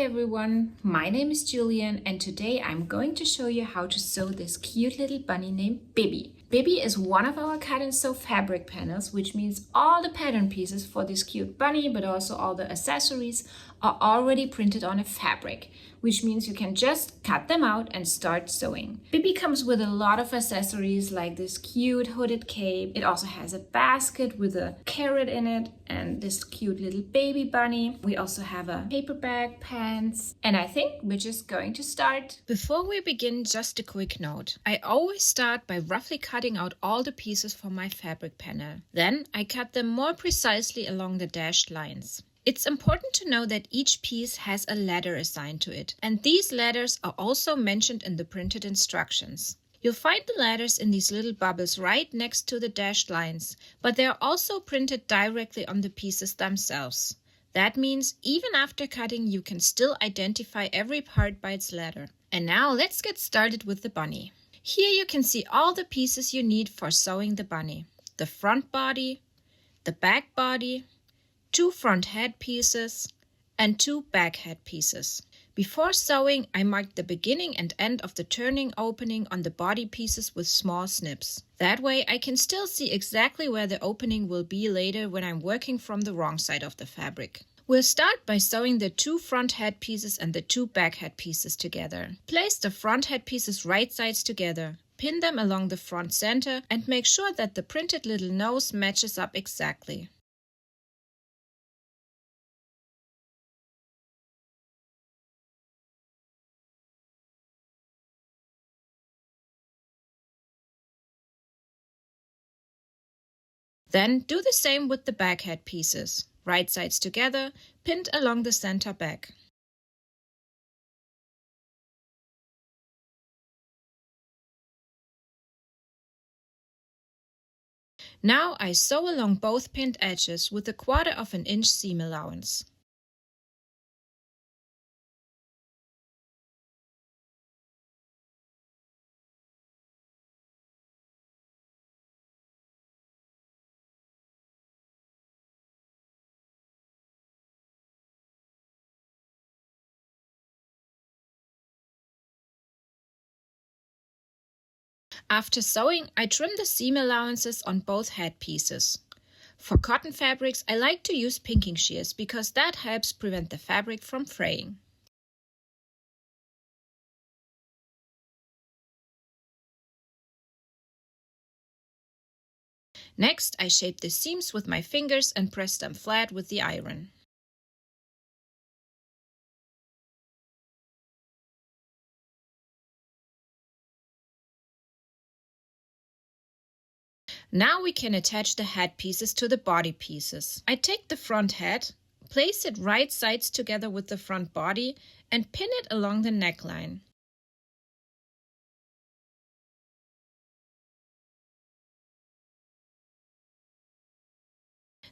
everyone, my name is Julian and today I'm going to show you how to sew this cute little bunny named Bibby. Bibby is one of our cut and sew fabric panels, which means all the pattern pieces for this cute bunny, but also all the accessories are already printed on a fabric, which means you can just cut them out and start sewing. Bibby comes with a lot of accessories like this cute hooded cape. It also has a basket with a carrot in it and this cute little baby bunny. We also have a paperback, pants, and I think we're just going to start. Before we begin, just a quick note. I always start by roughly cutting out all the pieces for my fabric panel. Then I cut them more precisely along the dashed lines. It's important to know that each piece has a ladder assigned to it, and these ladders are also mentioned in the printed instructions. You'll find the ladders in these little bubbles right next to the dashed lines, but they are also printed directly on the pieces themselves. That means even after cutting, you can still identify every part by its ladder. And now let's get started with the bunny. Here you can see all the pieces you need for sewing the bunny. The front body, the back body, 2 front head pieces, and 2 back head pieces. Before sewing, I marked the beginning and end of the turning opening on the body pieces with small snips. That way I can still see exactly where the opening will be later when I'm working from the wrong side of the fabric. We'll start by sewing the 2 front head pieces and the 2 back head pieces together. Place the front head pieces right sides together. Pin them along the front center and make sure that the printed little nose matches up exactly. Then do the same with the back head pieces, right sides together, pinned along the center back. Now I sew along both pinned edges with a 1/4 inch seam allowance. After sewing, I trim the seam allowances on both head pieces. For cotton fabrics, I like to use pinking shears because that helps prevent the fabric from fraying. Next, I shape the seams with my fingers and press them flat with the iron. Now we can attach the head pieces to the body pieces. I take the front head, place it right sides together with the front body, and pin it along the neckline.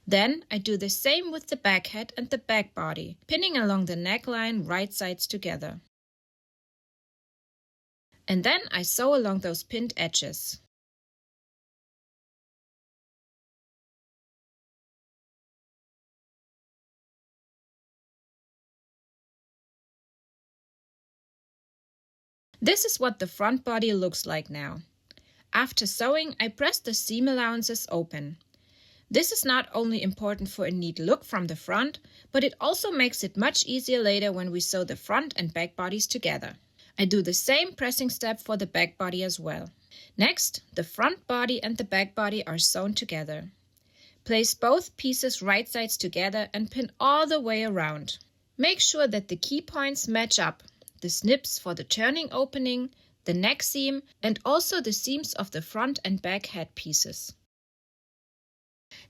Then I do the same with the back head and the back body, pinning along the neckline right sides together. And then I sew along those pinned edges. This is what the front body looks like now. After sewing, I press the seam allowances open. This is not only important for a neat look from the front, but it also makes it much easier later when we sew the front and back bodies together. I do the same pressing step for the back body as well. Next, the front body and the back body are sewn together. Place both pieces right sides together and pin all the way around. Make sure that the key points match up. The snips for the turning opening, the neck seam, and also the seams of the front and back head pieces.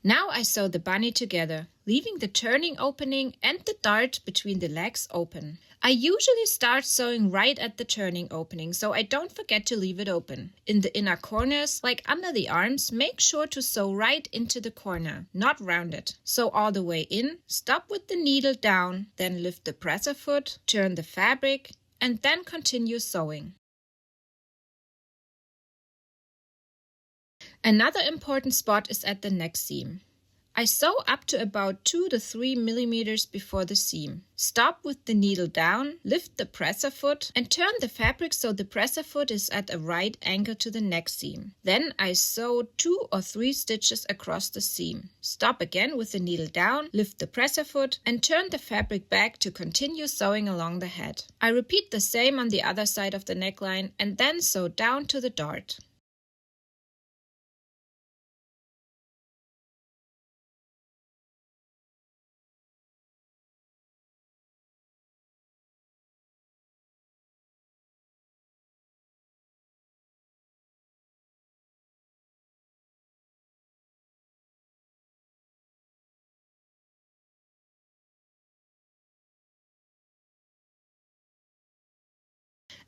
Now I sew the bunny together, leaving the turning opening and the dart between the legs open. I usually start sewing right at the turning opening, so I don't forget to leave it open. In the inner corners, like under the arms, make sure to sew right into the corner, not round it. Sew all the way in, stop with the needle down, then lift the presser foot, turn the fabric, and then continue sewing. Another important spot is at the neck seam. I sew up to about 2 to 3 millimeters before the seam. Stop with the needle down, lift the presser foot, and turn the fabric so the presser foot is at a right angle to the next seam. Then I sew 2 or 3 stitches across the seam. Stop again with the needle down, lift the presser foot, and turn the fabric back to continue sewing along the head. I repeat the same on the other side of the neckline and then sew down to the dart.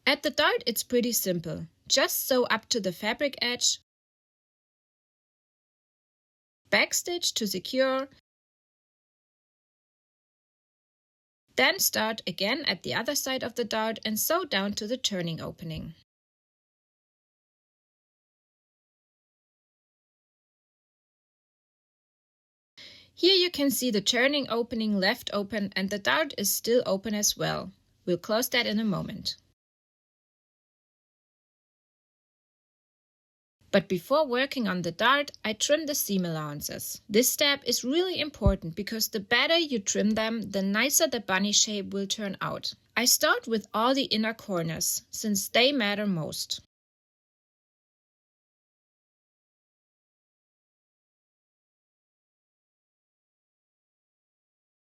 At the dart, it's pretty simple. Just sew up to the fabric edge, backstitch to secure, then start again at the other side of the dart and sew down to the turning opening. Here you can see the turning opening left open and the dart is still open as well. We'll close that in a moment. But before working on the dart, I trim the seam allowances. This step is really important because the better you trim them, the nicer the bunny shape will turn out. I start with all the inner corners, since they matter most.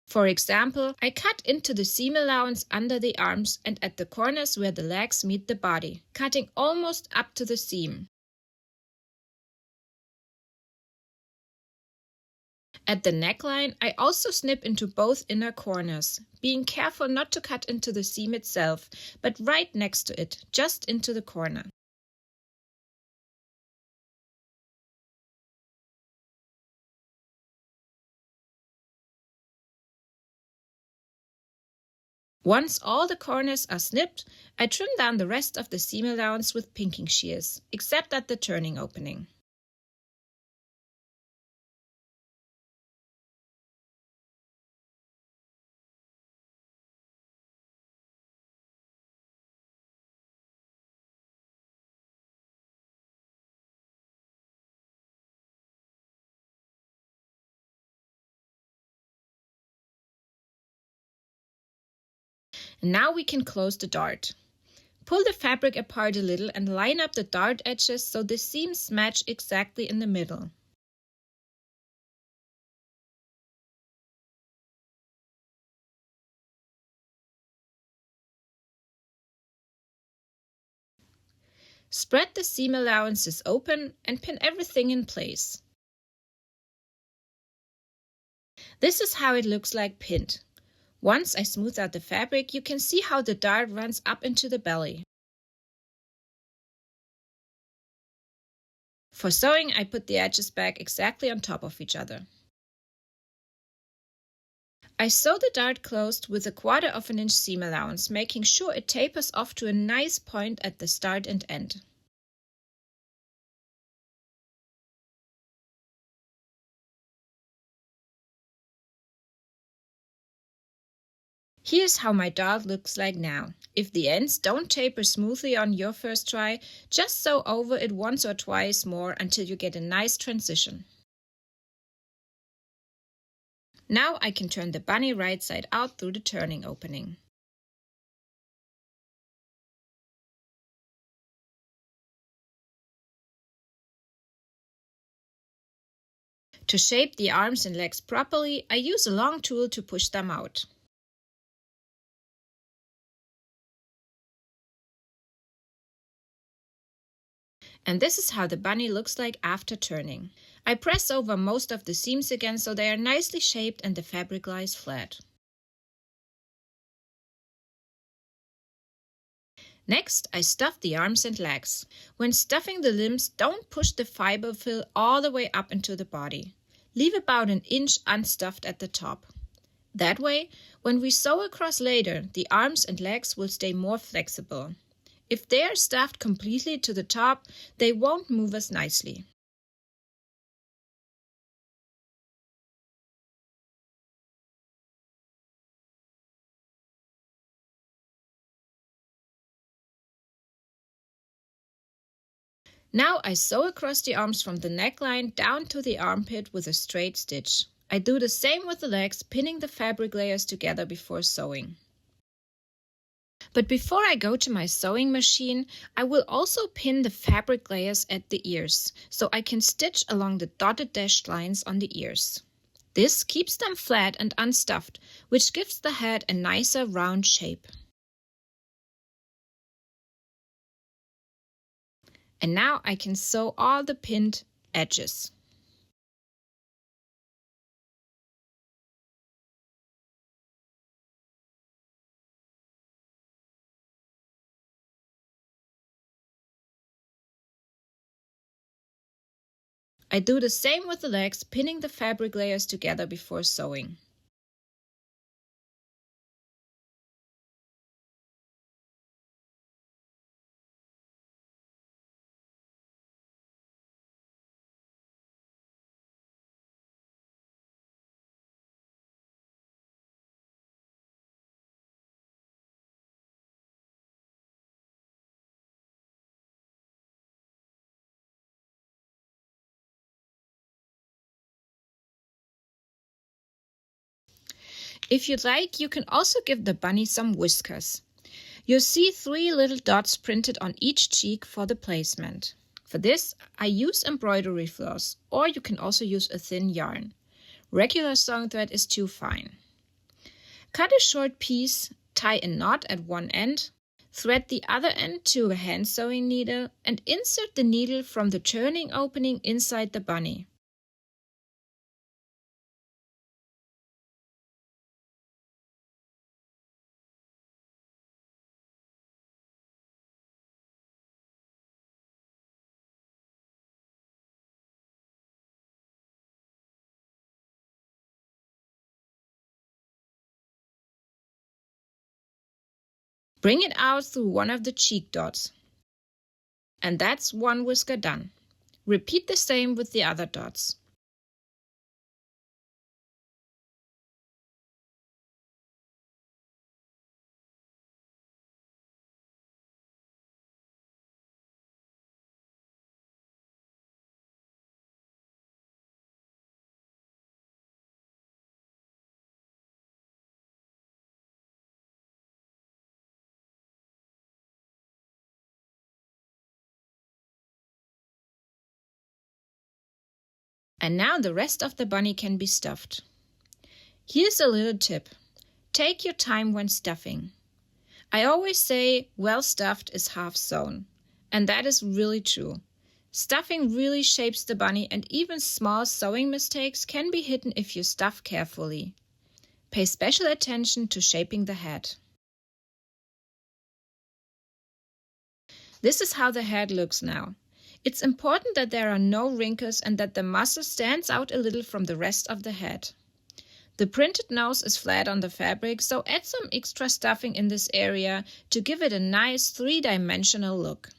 For example, I cut into the seam allowance under the arms and at the corners where the legs meet the body, cutting almost up to the seam. At the neckline, I also snip into both inner corners, being careful not to cut into the seam itself, but right next to it, just into the corner. Once all the corners are snipped, I trim down the rest of the seam allowance with pinking shears, except at the turning opening. Now we can close the dart. Pull the fabric apart a little and line up the dart edges so the seams match exactly in the middle. Spread the seam allowances open and pin everything in place. This is how it looks like pinned. Once I smooth out the fabric, you can see how the dart runs up into the belly. For sewing, I put the edges back exactly on top of each other. I sew the dart closed with 1/4 inch seam allowance, making sure it tapers off to a nice point at the start and end. Here's how my dart looks like now. If the ends don't taper smoothly on your first try, just sew over it once or twice more until you get a nice transition. Now I can turn the bunny right side out through the turning opening. To shape the arms and legs properly, I use a long tool to push them out. And this is how the bunny looks like after turning. I press over most of the seams again so they are nicely shaped and the fabric lies flat. Next, I stuff the arms and legs. When stuffing the limbs, don't push the fiber fill all the way up into the body. Leave about 1 inch unstuffed at the top. That way, when we sew across later, the arms and legs will stay more flexible. If they are stuffed completely to the top, they won't move as nicely. Now I sew across the arms from the neckline down to the armpit with a straight stitch. I do the same with the legs, pinning the fabric layers together before sewing. But before I go to my sewing machine, I will also pin the fabric layers at the ears, so I can stitch along the dotted dashed lines on the ears. This keeps them flat and unstuffed, which gives the head a nicer round shape. And now I can sew all the pinned edges. I do the same with the legs, pinning the fabric layers together before sewing. If you'd like, you can also give the bunny some whiskers. You'll see 3 little dots printed on each cheek for the placement. For this, I use embroidery floss, or you can also use a thin yarn. Regular sewing thread is too fine. Cut a short piece, tie a knot at one end, thread the other end to a hand sewing needle, and insert the needle from the turning opening inside the bunny. Bring it out through one of the cheek dots. And that's one whisker done. Repeat the same with the other dots. And now the rest of the bunny can be stuffed. Here's a little tip. Take your time when stuffing. I always say, well stuffed is half sewn. And that is really true. Stuffing really shapes the bunny, and even small sewing mistakes can be hidden if you stuff carefully. Pay special attention to shaping the head. This is how the head looks now. It's important that there are no wrinkles and that the muzzle stands out a little from the rest of the head. The printed nose is flat on the fabric, so add some extra stuffing in this area to give it a nice 3-dimensional look.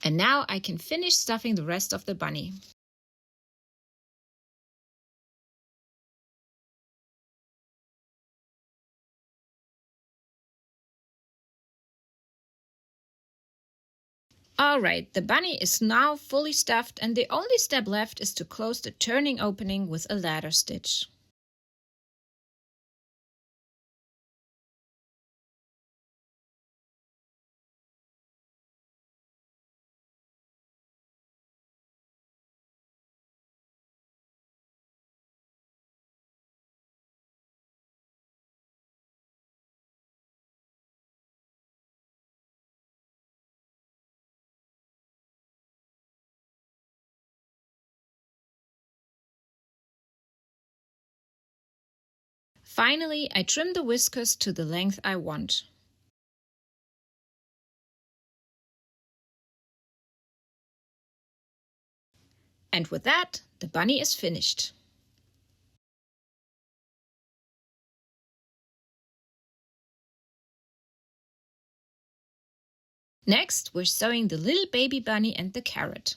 And now I can finish stuffing the rest of the bunny. Alright, the bunny is now fully stuffed, and the only step left is to close the turning opening with a ladder stitch. Finally, I trim the whiskers to the length I want. And with that, the bunny is finished. Next, we're sewing the little baby bunny and the carrot.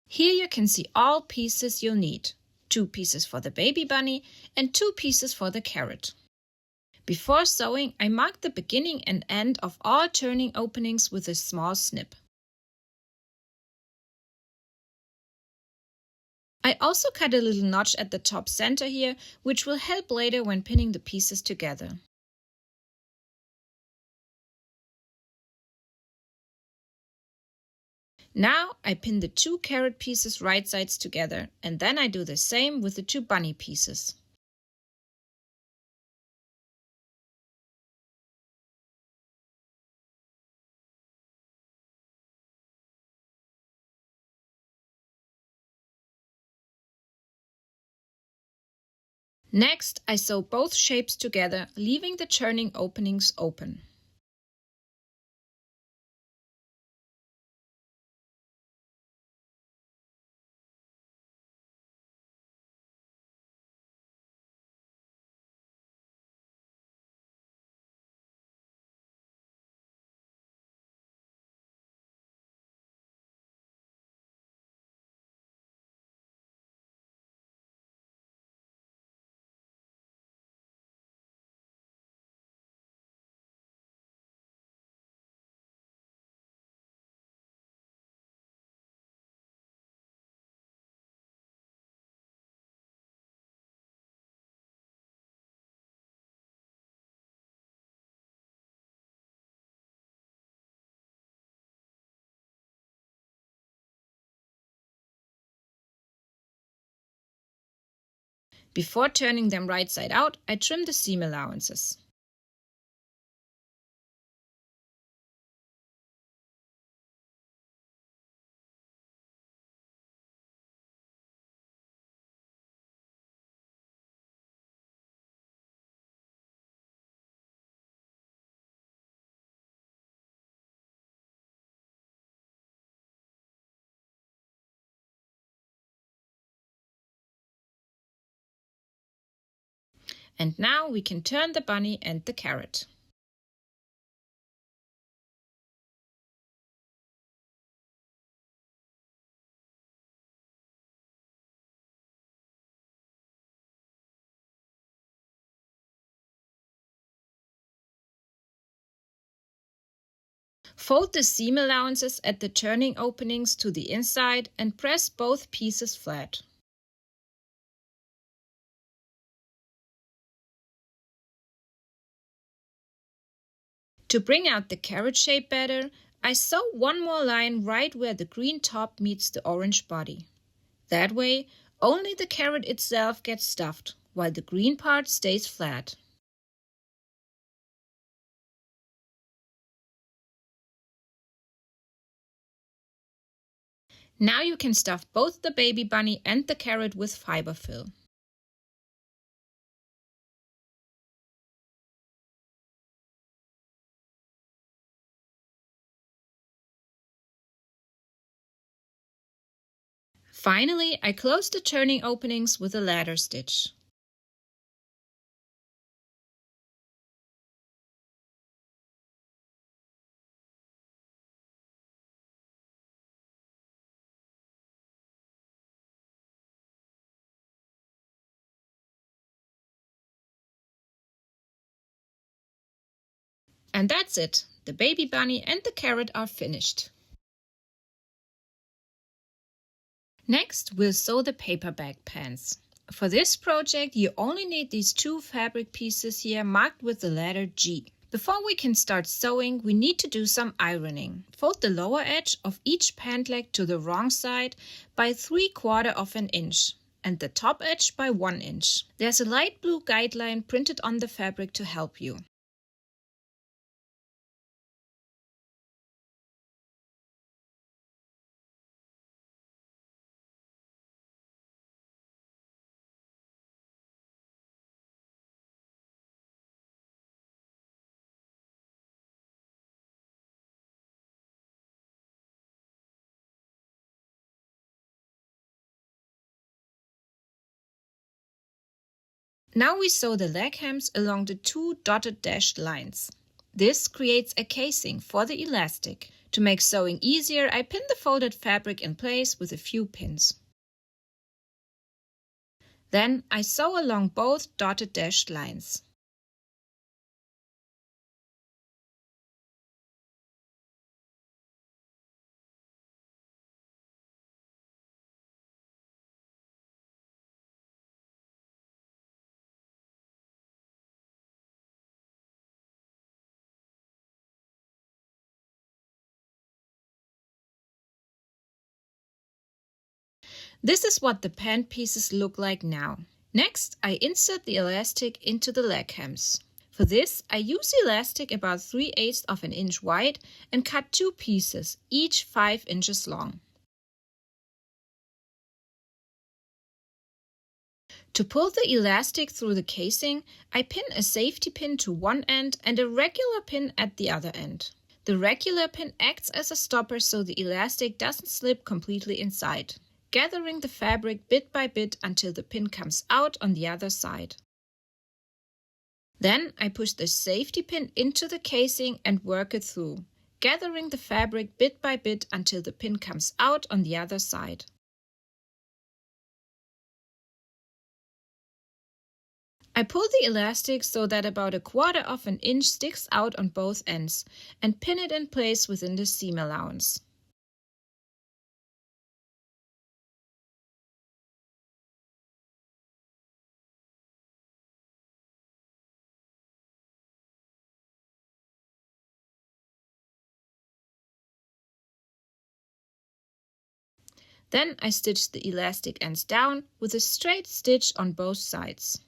Here you can see all pieces you'll need. 2 pieces for the baby bunny and 2 pieces for the carrot. Before sewing, I mark the beginning and end of all turning openings with a small snip. I also cut a little notch at the top center here, which will help later when pinning the pieces together. Now I pin the two carrot pieces right sides together, and then I do the same with the two bunny pieces. Next, I sew both shapes together, leaving the turning openings open. Before turning them right side out, I trim the seam allowances. And now we can turn the bunny and the carrot. Fold the seam allowances at the turning openings to the inside and press both pieces flat. To bring out the carrot shape better, I sew one more line right where the green top meets the orange body. That way, only the carrot itself gets stuffed, while the green part stays flat. Now you can stuff both the baby bunny and the carrot with fiber fill. Finally, I close the turning openings with a ladder stitch. And that's it. The baby bunny and the carrot are finished. Next, we'll sew the paperback pants. For this project, you only need these two fabric pieces here marked with the letter G. Before we can start sewing, we need to do some ironing. Fold the lower edge of each pant leg to the wrong side by 3/4 of an inch and the top edge by 1 inch. There's a light blue guideline printed on the fabric to help you. Now we sew the leg hems along the two dotted dashed lines. This creates a casing for the elastic. To make sewing easier, I pin the folded fabric in place with a few pins. Then I sew along both dotted dashed lines. This is what the pant pieces look like now. Next, I insert the elastic into the leg hems. For this, I use elastic about 3/8 of an inch wide and cut 2 pieces, each 5 inches long. To pull the elastic through the casing, I pin a safety pin to one end and a regular pin at the other end. The regular pin acts as a stopper so the elastic doesn't slip completely inside, gathering the fabric bit by bit until the pin comes out on the other side. Then I push the safety pin into the casing and work it through, gathering the fabric bit by bit until the pin comes out on the other side. I pull the elastic so that about 1/4 of an inch sticks out on both ends and pin it in place within the seam allowance. Then I stitch the elastic ends down with a straight stitch on both sides.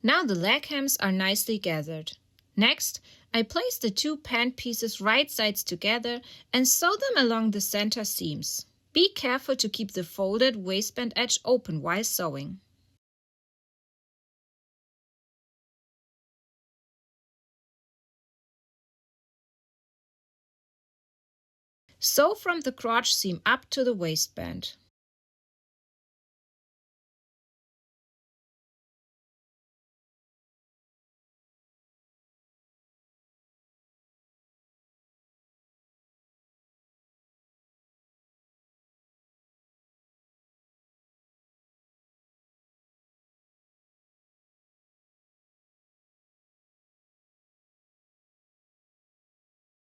Now the leg hems are nicely gathered. Next, I place the 2 pant pieces right sides together and sew them along the center seams. Be careful to keep the folded waistband edge open while sewing. Sew from the crotch seam up to the waistband.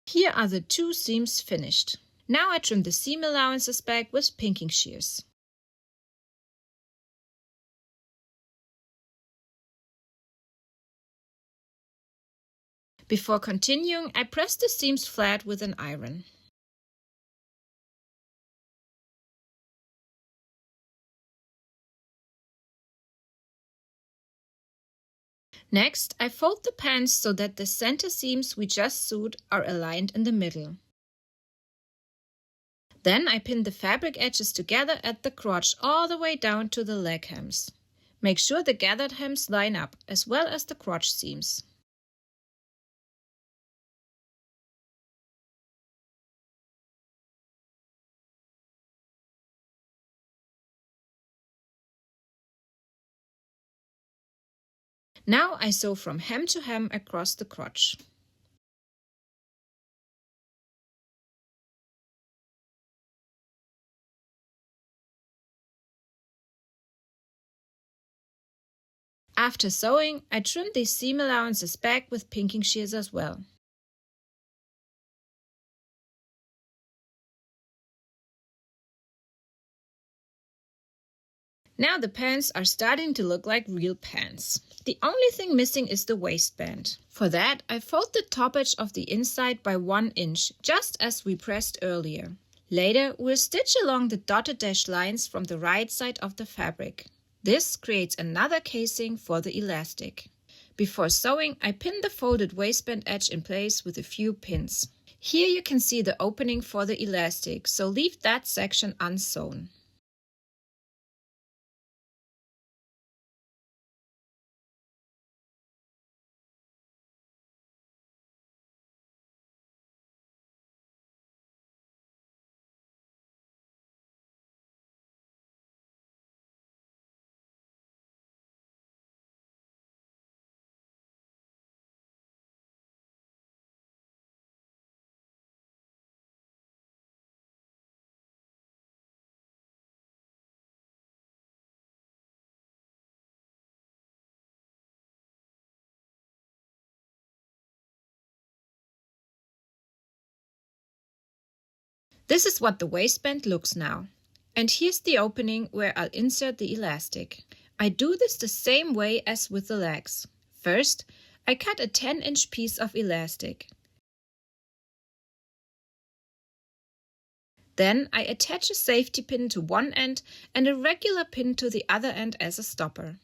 Here are the 2 seams finished. Now I trim the seam allowances back with pinking shears. Before continuing, I press the seams flat with an iron. Next, I fold the pants so that the center seams we just sewed are aligned in the middle. Then I pin the fabric edges together at the crotch all the way down to the leg hems. Make sure the gathered hems line up, as well as the crotch seams. Now I sew from hem to hem across the crotch. After sewing, I trim these seam allowances back with pinking shears as well. Now the pants are starting to look like real pants. The only thing missing is the waistband. For that, I fold the top edge of the inside by 1 inch, just as we pressed earlier. Later, we'll stitch along the dotted dash lines from the right side of the fabric. This creates another casing for the elastic. Before sewing, I pin the folded waistband edge in place with a few pins. Here you can see the opening for the elastic, so leave that section unsewn. This is what the waistband looks now. And here's the opening where I'll insert the elastic. I do this the same way as with the legs. First, I cut a 10-inch piece of elastic. Then I attach a safety pin to one end and a regular pin to the other end as a stopper.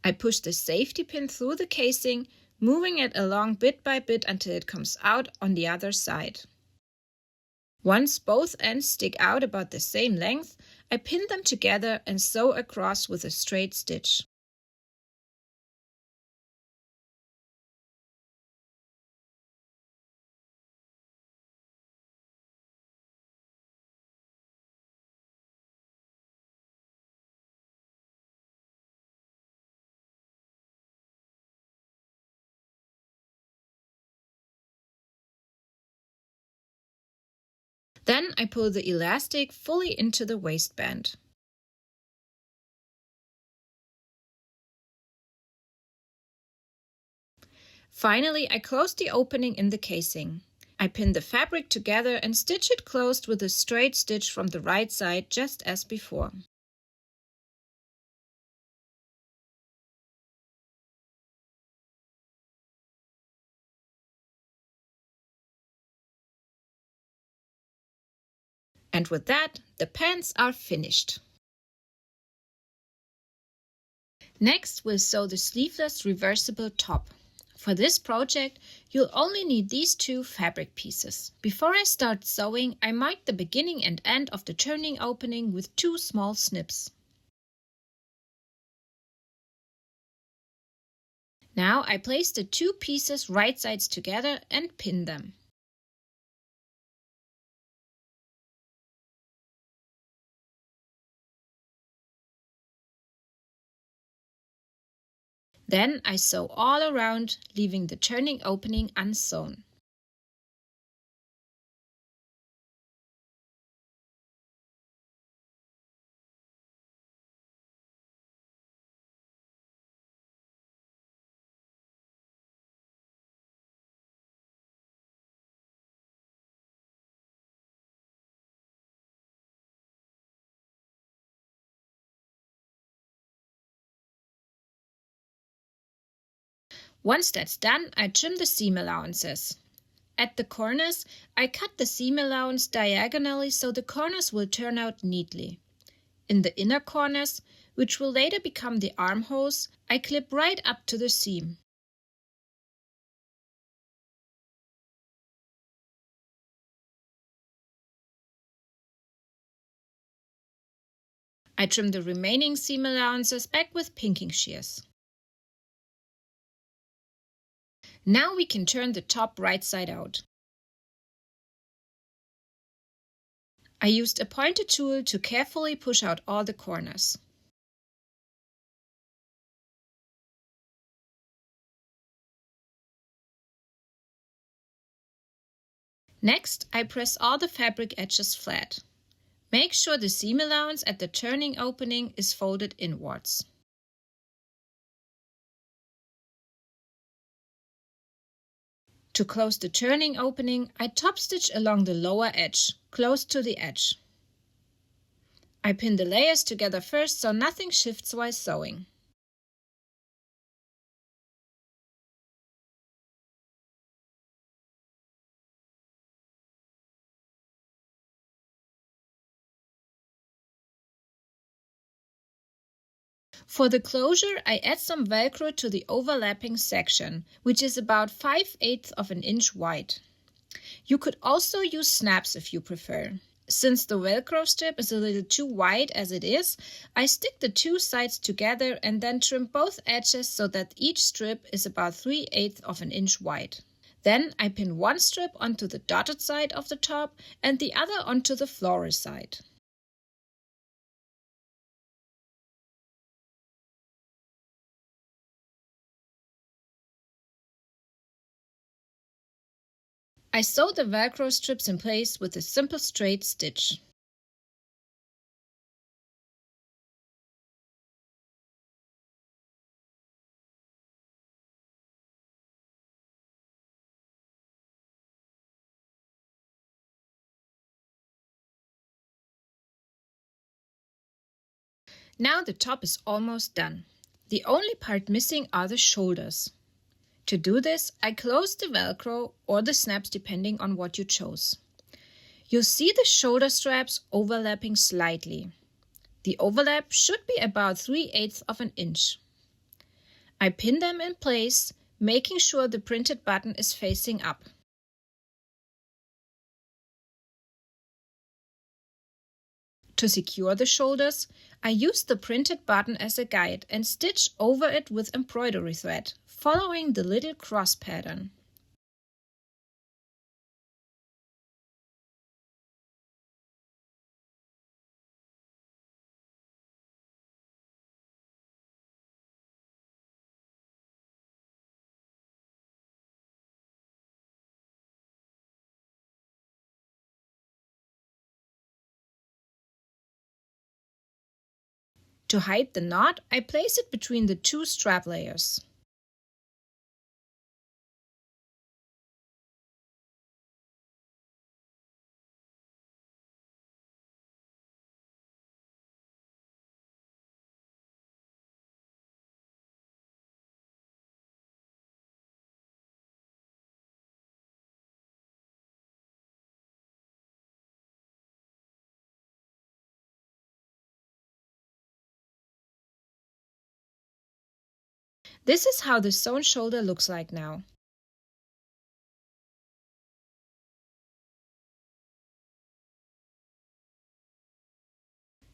I push the safety pin through the casing, moving it along bit by bit until it comes out on the other side. Once both ends stick out about the same length, I pin them together and sew across with a straight stitch. Then I pull the elastic fully into the waistband. Finally, I close the opening in the casing. I pin the fabric together and stitch it closed with a straight stitch from the right side, just as before. And with that, the pants are finished. Next, we'll sew the sleeveless reversible top. For this project, you'll only need these two fabric pieces. Before I start sewing, I mark the beginning and end of the turning opening with two small snips. Now I place the two pieces right sides together and pin them. Then I sew all around, leaving the turning opening unsewn. Once that's done, I trim the seam allowances. At the corners, I cut the seam allowance diagonally so the corners will turn out neatly. In the inner corners, which will later become the armholes, I clip right up to the seam. I trim the remaining seam allowances back with pinking shears. Now we can turn the top right side out. I used a pointed tool to carefully push out all the corners. Next, I press all the fabric edges flat. Make sure the seam allowance at the turning opening is folded inwards. To close the turning opening, I top stitch along the lower edge, close to the edge. I pin the layers together first so nothing shifts while sewing. For the closure, I add some Velcro to the overlapping section, which is about 5/8 of an inch wide. You could also use snaps if you prefer. Since the Velcro strip is a little too wide as it is, I stick the two sides together and then trim both edges so that each strip is about 3/8 of an inch wide. Then I pin one strip onto the dotted side of the top and the other onto the floral side. I sew the Velcro strips in place with a simple straight stitch. Now the top is almost done. The only part missing are the shoulders. To do this, I close the Velcro or the snaps depending on what you chose. You'll see the shoulder straps overlapping slightly. The overlap should be about 3/8 of an inch. I pin them in place, making sure the printed button is facing up. To secure the shoulders, I use the printed button as a guide and stitch over it with embroidery thread, following the little cross pattern. To hide the knot, I place it between the two strap layers. This is how the sewn shoulder looks like now.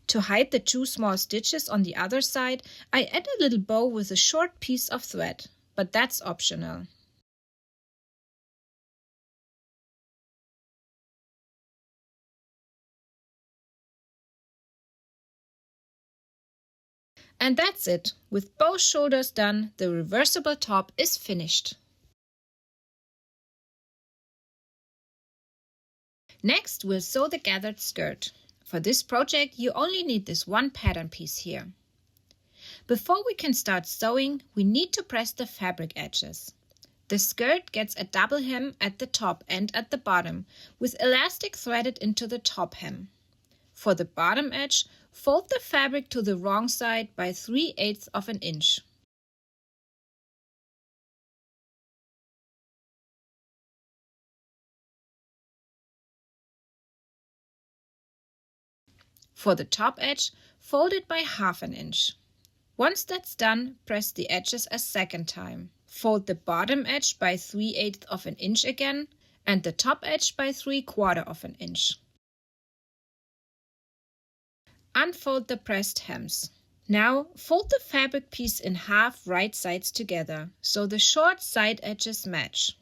To hide the two small stitches on the other side, I add a little bow with a short piece of thread, but that's optional. And that's it. With both shoulders done, the reversible top is finished. Next, we'll sew the gathered skirt. For this project, you only need this one pattern piece here. Before we can start sewing, we need to press the fabric edges. The skirt gets a double hem at the top and at the bottom, with elastic threaded into the top hem. For the bottom edge, fold the fabric to the wrong side by 3/8 of an inch. For the top edge, fold it by 1/2 an inch. Once that's done, press the edges a second time. Fold the bottom edge by 3/8 of an inch again and the top edge by 3/4 of an inch. Unfold the pressed hems. Now fold the fabric piece in half right sides together so the short side edges match.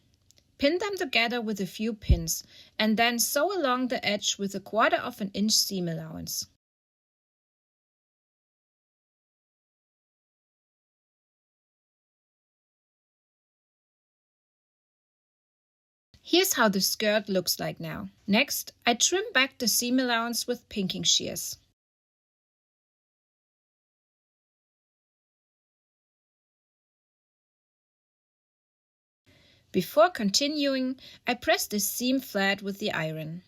Pin them together with a few pins and then sew along the edge with 1/4 of an inch seam allowance. Here's how the skirt looks like now. Next, I trim back the seam allowance with pinking shears. Before continuing, I press the seam flat with the iron.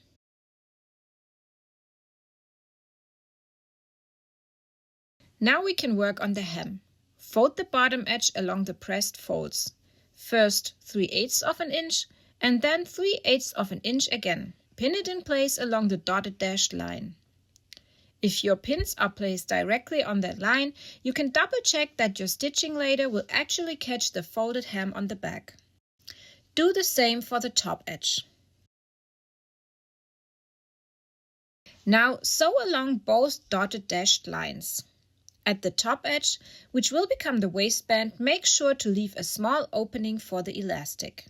Now we can work on the hem. Fold the bottom edge along the pressed folds. First 3/8 of an inch and then 3/8 of an inch again. Pin it in place along the dotted dashed line. If your pins are placed directly on that line, you can double check that your stitching later will actually catch the folded hem on the back. Do the same for the top edge. Now sew along both dotted dashed lines. At the top edge, which will become the waistband, make sure to leave a small opening for the elastic.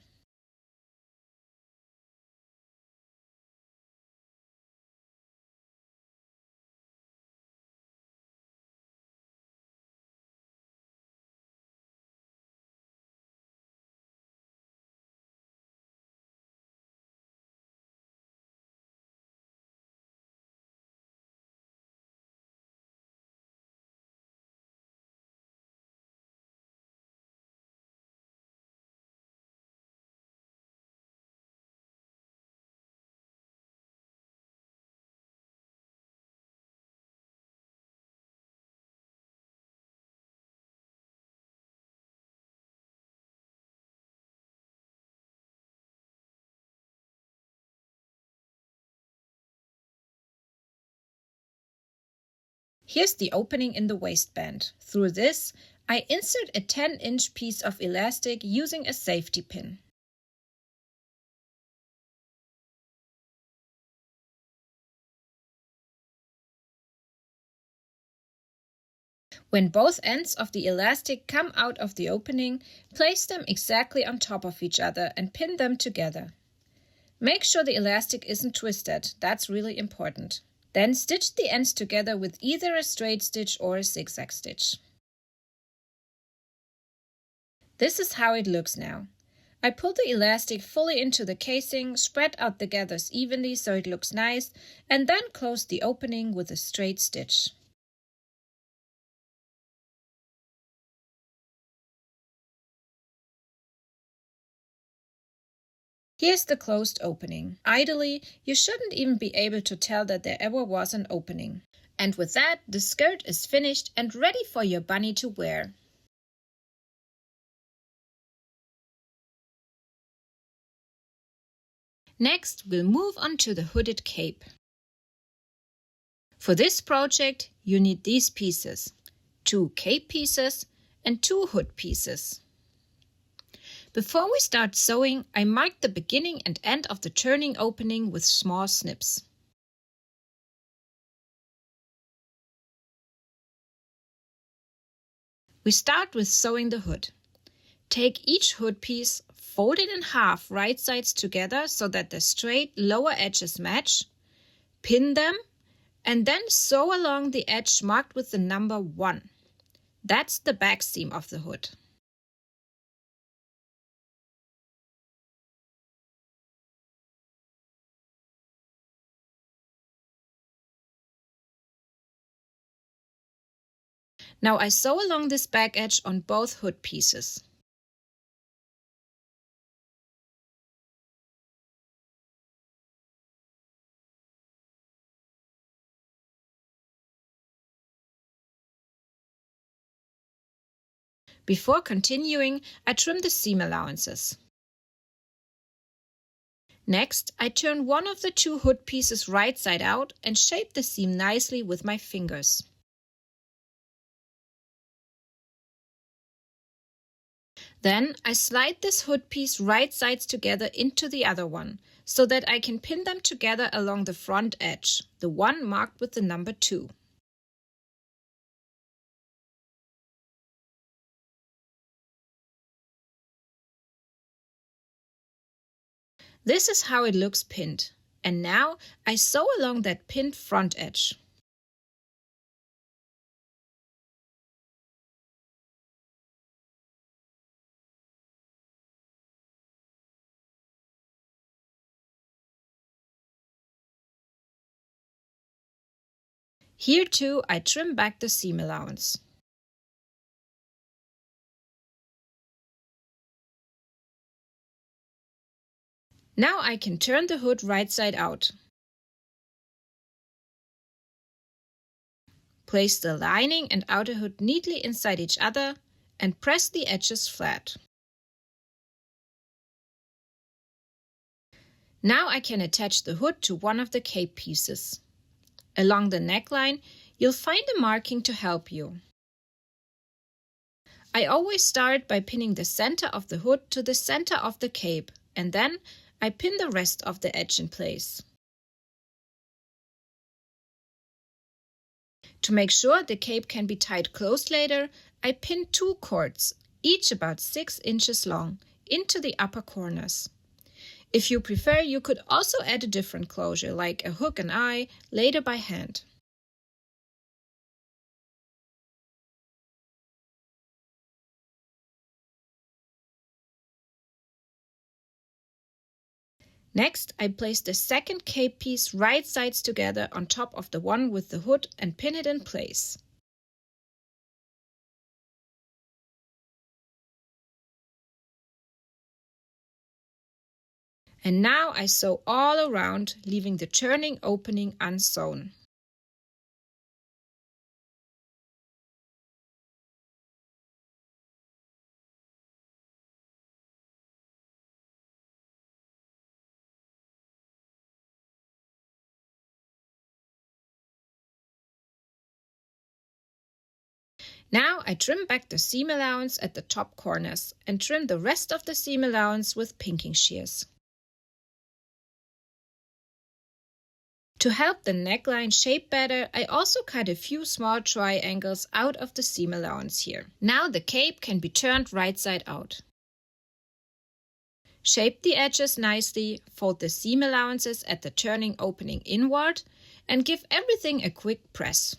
Here's the opening in the waistband. Through this, I insert a 10-inch piece of elastic using a safety pin. When both ends of the elastic come out of the opening, place them exactly on top of each other and pin them together. Make sure the elastic isn't twisted, that's really important. Then stitch the ends together with either a straight stitch or a zigzag stitch. This is how it looks now. I pulled the elastic fully into the casing, spread out the gathers evenly so it looks nice, and then closed the opening with a straight stitch. Here's the closed opening. Ideally, you shouldn't even be able to tell that there ever was an opening. And with that, the skirt is finished and ready for your bunny to wear. Next, we'll move on to the hooded cape. For this project, you need these pieces: 2 cape pieces and 2 hood pieces. Before we start sewing, I marked the beginning and end of the turning opening with small snips. We start with sewing the hood. Take each hood piece, fold it in half right sides together so that the straight lower edges match, pin them, and then sew along the edge marked with the number 1. That's the back seam of the hood. Now I sew along this back edge on both hood pieces. Before continuing, I trim the seam allowances. Next, I turn one of the 2 hood pieces right side out and shape the seam nicely with my fingers. Then I slide this hood piece right sides together into the other one, so that I can pin them together along the front edge, the one marked with the number 2. This is how it looks pinned. And now I sew along that pinned front edge. Here too, I trim back the seam allowance. Now I can turn the hood right side out. Place the lining and outer hood neatly inside each other and press the edges flat. Now I can attach the hood to one of the cape pieces. Along the neckline, you'll find a marking to help you. I always start by pinning the center of the hood to the center of the cape, and then I pin the rest of the edge in place. To make sure the cape can be tied closed later, I pin 2 cords, each about 6 inches long, into the upper corners. If you prefer, you could also add a different closure, like a hook and eye, later by hand. Next, I place the second cape piece right sides together on top of the one with the hood and pin it in place. And now I sew all around, leaving the turning opening unsewn. Now I trim back the seam allowance at the top corners and trim the rest of the seam allowance with pinking shears. To help the neckline shape better, I also cut a few small triangles out of the seam allowance here. Now the cape can be turned right side out. Shape the edges nicely, fold the seam allowances at the turning opening inward, and give everything a quick press.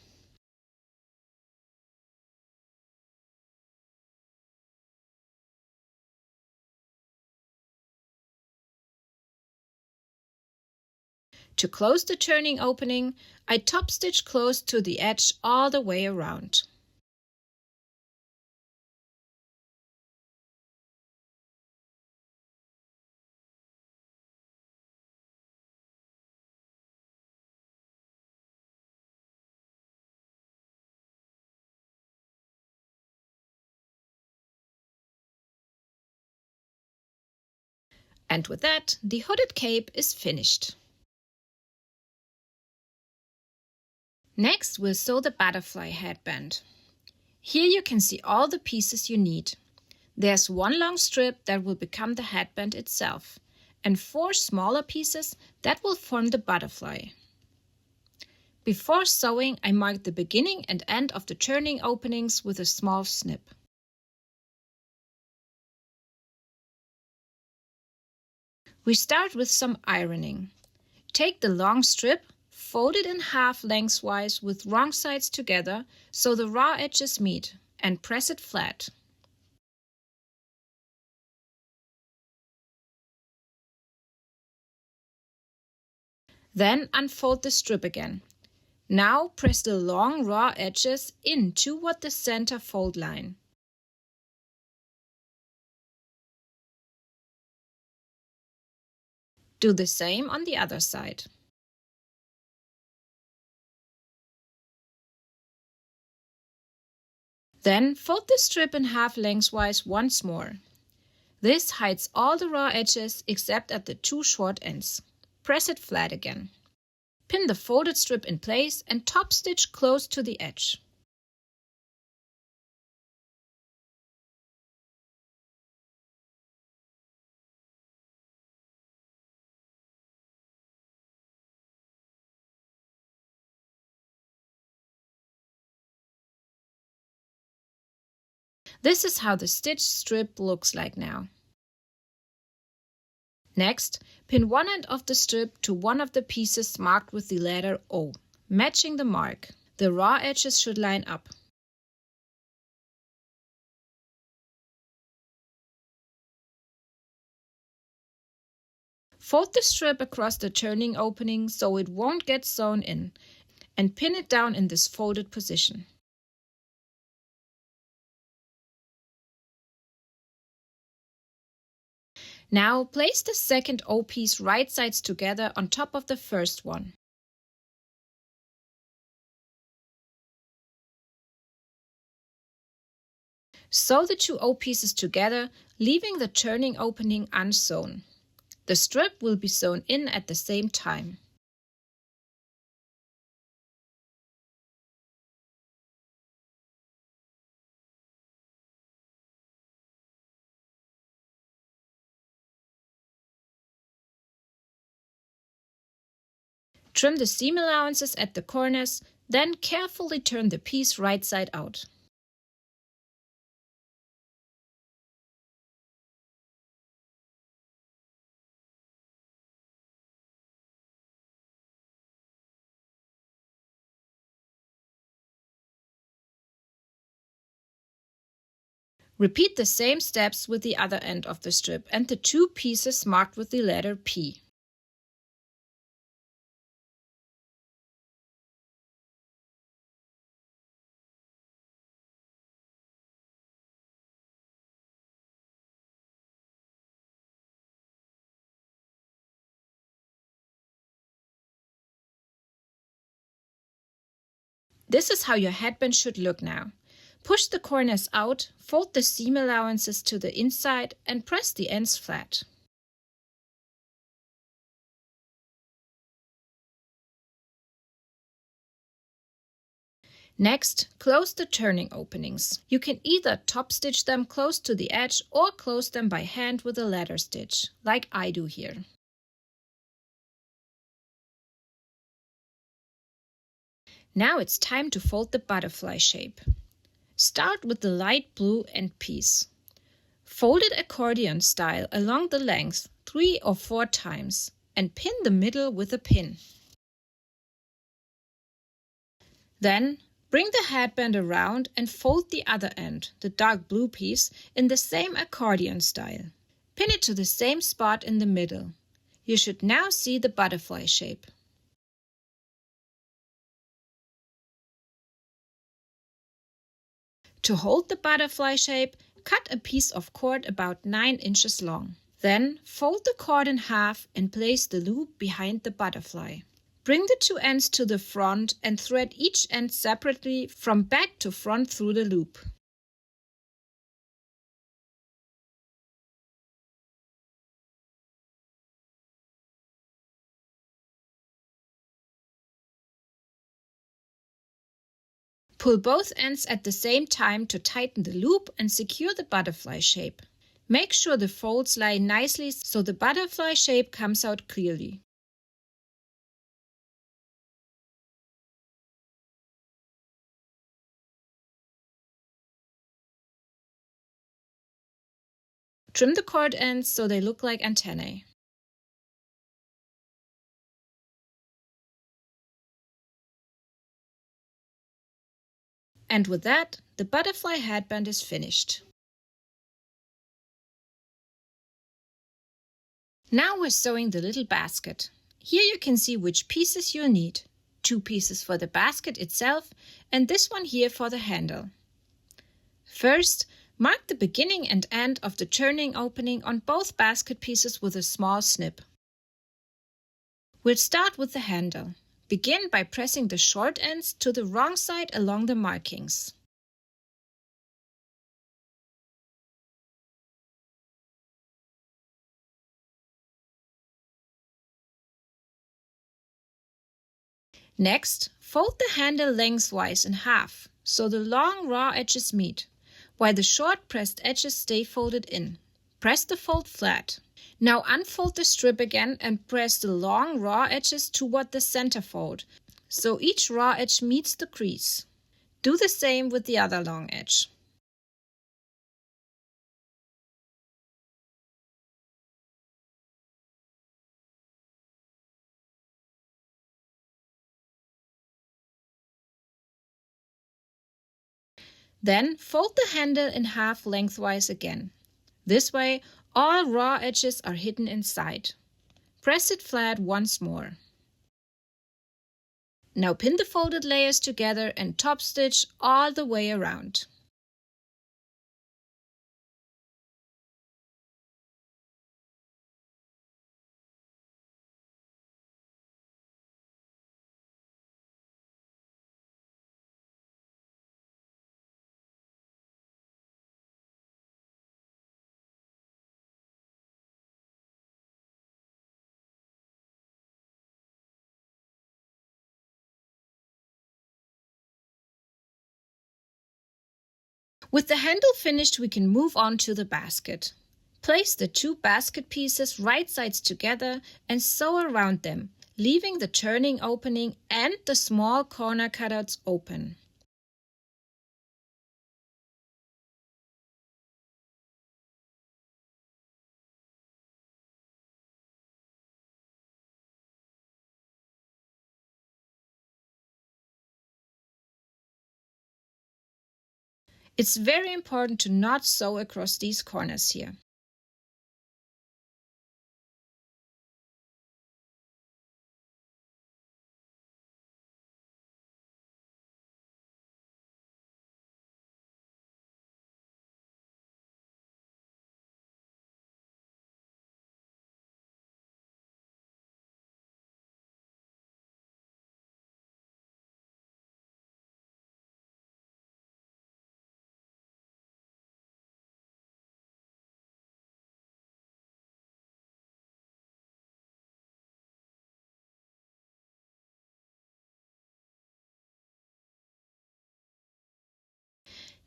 To close the turning opening, I top stitch close to the edge all the way around. And with that, the hooded cape is finished. Next, we'll sew the butterfly headband. Here you can see all the pieces you need. There's one long strip that will become the headband itself, and 4 smaller pieces that will form the butterfly. Before sewing, I marked the beginning and end of the turning openings with a small snip. We start with some ironing. Take the long strip, fold it in half lengthwise with wrong sides together so the raw edges meet, and press it flat. Then unfold the strip again. Now press the long raw edges in toward the center fold line. Do the same on the other side. Then fold the strip in half lengthwise once more. This hides all the raw edges except at the 2 short ends. Press it flat again. Pin the folded strip in place and top stitch close to the edge. This is how the stitched strip looks like now. Next, pin one end of the strip to one of the pieces marked with the letter O, matching the mark. The raw edges should line up. Fold the strip across the turning opening so it won't get sewn in, and pin it down in this folded position. Now place the second O piece right sides together on top of the first one. Sew the 2 O pieces together, leaving the turning opening unsewn. The strip will be sewn in at the same time. Trim the seam allowances at the corners, then carefully turn the piece right side out. Repeat the same steps with the other end of the strip and the 2 pieces marked with the letter P. This is how your headband should look now. Push the corners out, fold the seam allowances to the inside and press the ends flat. Next, close the turning openings. You can either top stitch them close to the edge or close them by hand with a ladder stitch, like I do here. Now it's time to fold the butterfly shape. Start with the light blue end piece. Fold it accordion style along the length 3 or 4 times and pin the middle with a pin. Then bring the headband around and fold the other end, the dark blue piece, in the same accordion style. Pin it to the same spot in the middle. You should now see the butterfly shape. To hold the butterfly shape, cut a piece of cord about 9 inches long. Then fold the cord in half and place the loop behind the butterfly. Bring the 2 ends to the front and thread each end separately from back to front through the loop. Pull both ends at the same time to tighten the loop and secure the butterfly shape. Make sure the folds lie nicely so the butterfly shape comes out clearly. Trim the cord ends so they look like antennae. And with that, the butterfly headband is finished. Now we're sewing the little basket. Here you can see which pieces you'll need. 2 pieces for the basket itself and this one here for the handle. First, mark the beginning and end of the turning opening on both basket pieces with a small snip. We'll start with the handle. Begin by pressing the short ends to the wrong side along the markings. Next, fold the handle lengthwise in half so the long raw edges meet, while the short pressed edges stay folded in. Press the fold flat. Now unfold the strip again and press the long raw edges toward the center fold, so each raw edge meets the crease. Do the same with the other long edge. Then fold the handle in half lengthwise again. This way, all raw edges are hidden inside. Press it flat once more. Now pin the folded layers together and top stitch all the way around. With the handle finished, we can move on to the basket. Place the 2 basket pieces right sides together and sew around them, leaving the turning opening and the small corner cutouts open. It's very important to not sew across these corners here.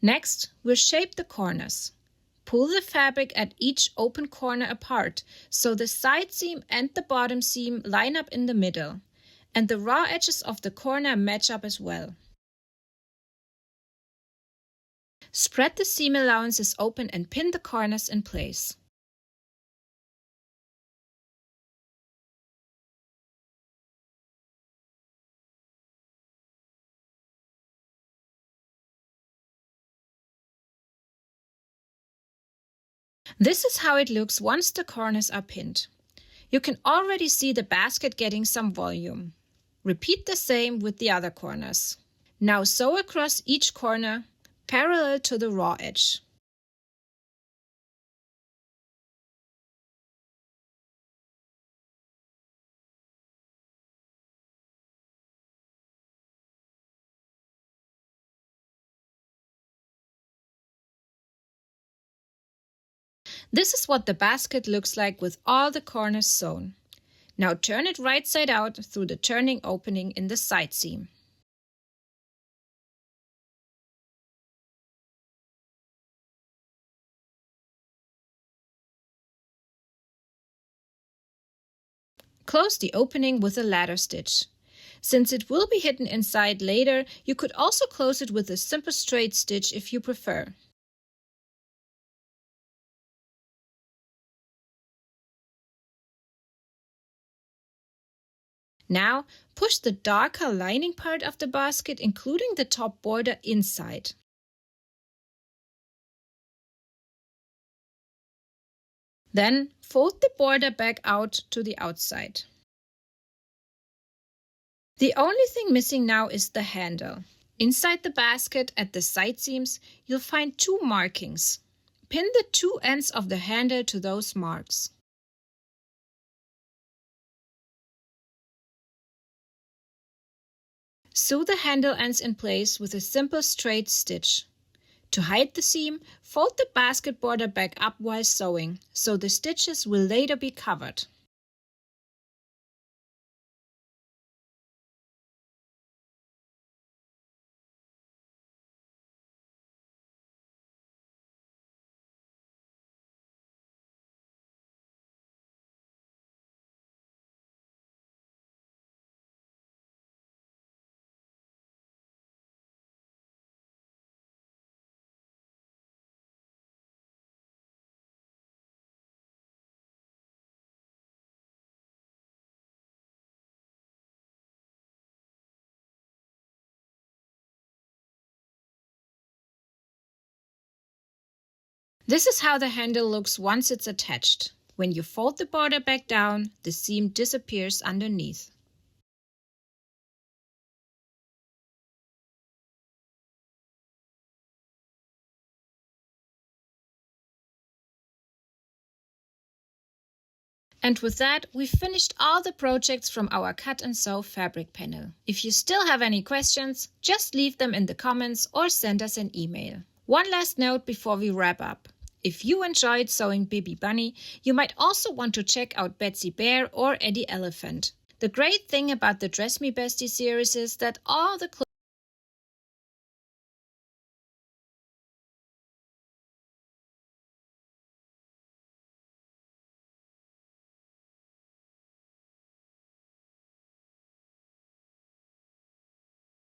Next, we'll shape the corners. Pull the fabric at each open corner apart so the side seam and the bottom seam line up in the middle, and the raw edges of the corner match up as well. Spread the seam allowances open and pin the corners in place. This is how it looks once the corners are pinned. You can already see the basket getting some volume. Repeat the same with the other corners. Now sew across each corner, parallel to the raw edge. This is what the basket looks like with all the corners sewn. Now turn it right side out through the turning opening in the side seam. Close the opening with a ladder stitch. Since it will be hidden inside later, you could also close it with a simple straight stitch if you prefer. Now, push the darker lining part of the basket, including the top border, inside. Then, fold the border back out to the outside. The only thing missing now is the handle. Inside the basket at the side seams, you'll find two markings. Pin the two ends of the handle to those marks. Sew the handle ends in place with a simple straight stitch. To hide the seam, fold the basket border back up while sewing, so the stitches will later be covered. This is how the handle looks once it's attached. When you fold the border back down, the seam disappears underneath. And with that, we've finished all the projects from our cut and sew fabric panel. If you still have any questions, just leave them in the comments or send us an email. One last note before we wrap up. If you enjoyed sewing Bibby Bunny, you might also want to check out Betsy Bear or Eddie Elephant. The great thing about the Dress Me Bestie series is that all the